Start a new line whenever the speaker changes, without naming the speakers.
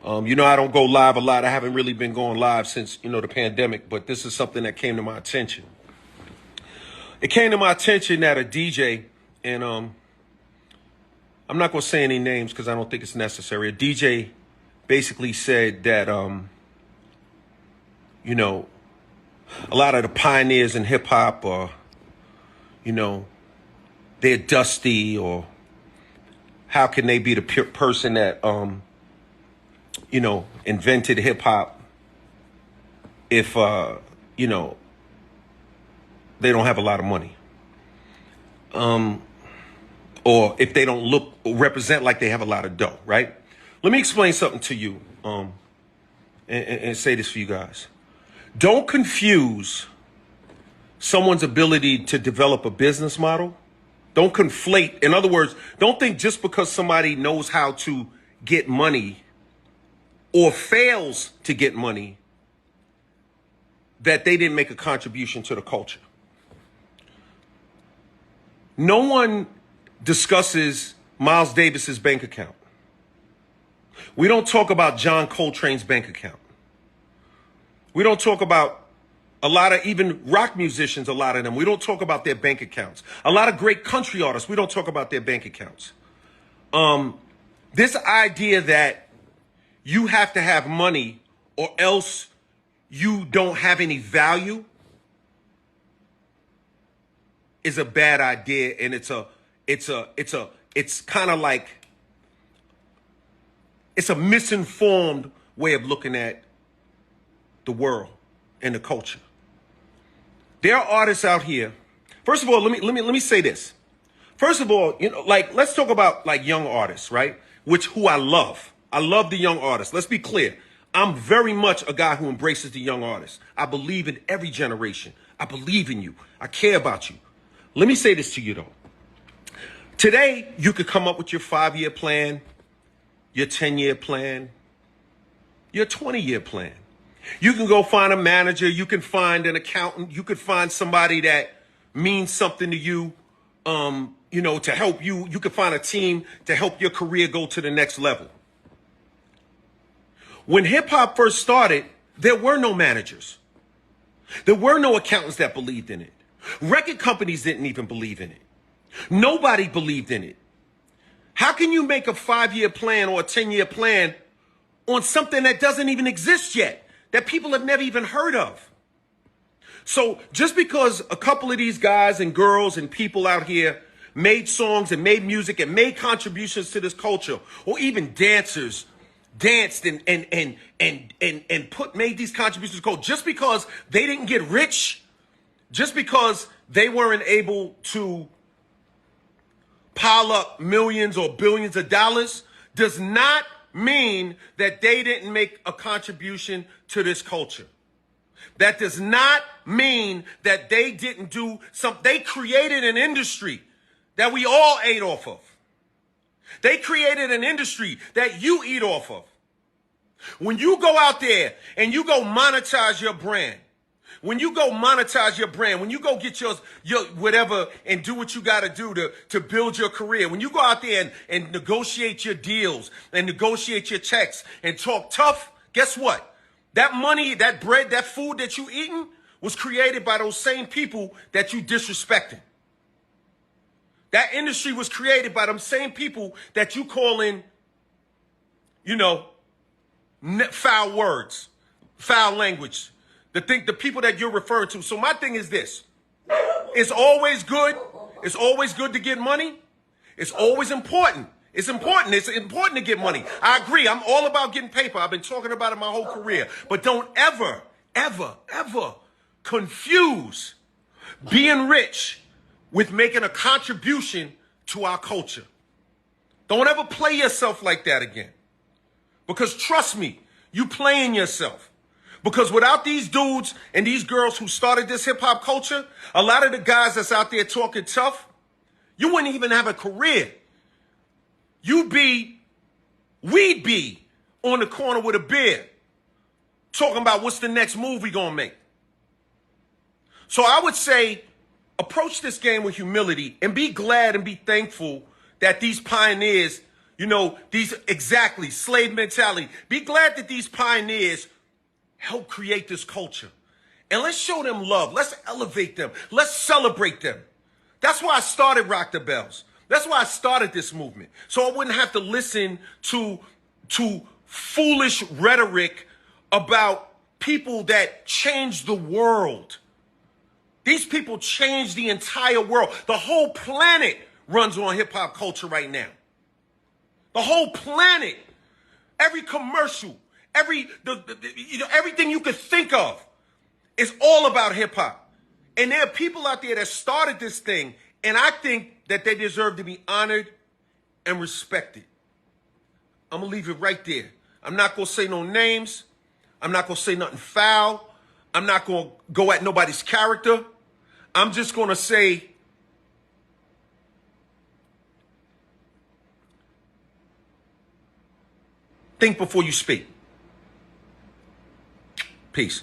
I don't go live a lot. I haven't really been going live since, the pandemic, but this is something that came to my attention. It came to my attention that a DJ, and I'm not going to say any names because I don't think it's necessary. A DJ basically said that, a lot of the pioneers in hip hop are, they're dusty, or how can they be the person that, invented hip hop if, they don't have a lot of money. Or if they don't look or represent like they have a lot of dough, right? Let me explain something to you, and say this for you guys. Don't confuse someone's ability to develop a business model. Don't conflate. In other words, don't think just because somebody knows how to get money or fails to get money that they didn't make a contribution to the culture. No one discusses Miles Davis's bank account. We don't talk about John Coltrane's bank account. We don't talk about a lot of even rock musicians, a lot of them. We don't talk about their bank accounts. A lot of great country artists, we don't talk about their bank accounts. This idea that you have to have money or else you don't have any value is a bad idea, and it's kind of like, it's a misinformed way of looking at the world and the culture. There are artists out here. First of all, let me say this. First of all, let's talk about young artists, right? Who I love. I love the young artists. Let's be clear. I'm very much a guy who embraces the young artists. I believe in every generation. I believe in you. I care about you. Let me say this to you, though. Today, you could come up with your 5-year plan, your 10-year plan, your 20-year plan. You can go find a manager. You can find an accountant. You could find somebody that means something to you, to help you. You could find a team to help your career go to the next level. When hip hop first started, there were no managers. There were no accountants that believed in it. Record companies didn't even believe in it. Nobody believed in it. How can you make a 5-year plan or a 10-year plan on something that doesn't even exist yet, that people have never even heard of? So just because a couple of these guys and girls and people out here made songs and made music and made contributions to this culture, or even dancers danced and made these contributions to culture, just because they didn't get rich, just because they weren't able to pile up millions or billions of dollars, does not mean that they didn't make a contribution to this culture. That does not mean that they didn't do something. They created an industry that we all ate off of. They created an industry that you eat off of. When you go out there and you go monetize your brand, when you go get your whatever and do what you got to do to build your career, when you go out there and negotiate your deals and negotiate your checks and talk tough, guess what? That money, that bread, that food that you eating was created by those same people that you disrespecting. That industry was created by them same people that you call in, foul words, foul language. The people that you're referring to. So my thing is this. It's always good. It's always good to get money. It's always important. It's important. It's important to get money. I agree. I'm all about getting paper. I've been talking about it my whole career. But don't ever, ever, ever confuse being rich with making a contribution to our culture. Don't ever play yourself like that again. Because trust me, you playing yourself. Because without these dudes and these girls who started this hip hop culture, a lot of the guys that's out there talking tough, you wouldn't even have a career. We'd be on the corner with a beer talking about what's the next move we gonna make. So I would say, approach this game with humility and be glad and be thankful that these pioneers You know, these exactly slave mentality. Be glad that these pioneers helped create this culture. And let's show them love. Let's elevate them. Let's celebrate them. That's why I started Rock the Bells. That's why I started this movement. So I wouldn't have to listen to foolish rhetoric about people that changed the world. These people changed the entire world. The whole planet runs on hip hop culture right now. The whole planet, every commercial, everything you could think of is all about hip hop. And there are people out there that started this thing, and I think that they deserve to be honored and respected. I'm going to leave it right there. I'm not going to say no names. I'm not going to say nothing foul. I'm not going to go at nobody's character. I'm just going to say, think before you speak. Peace.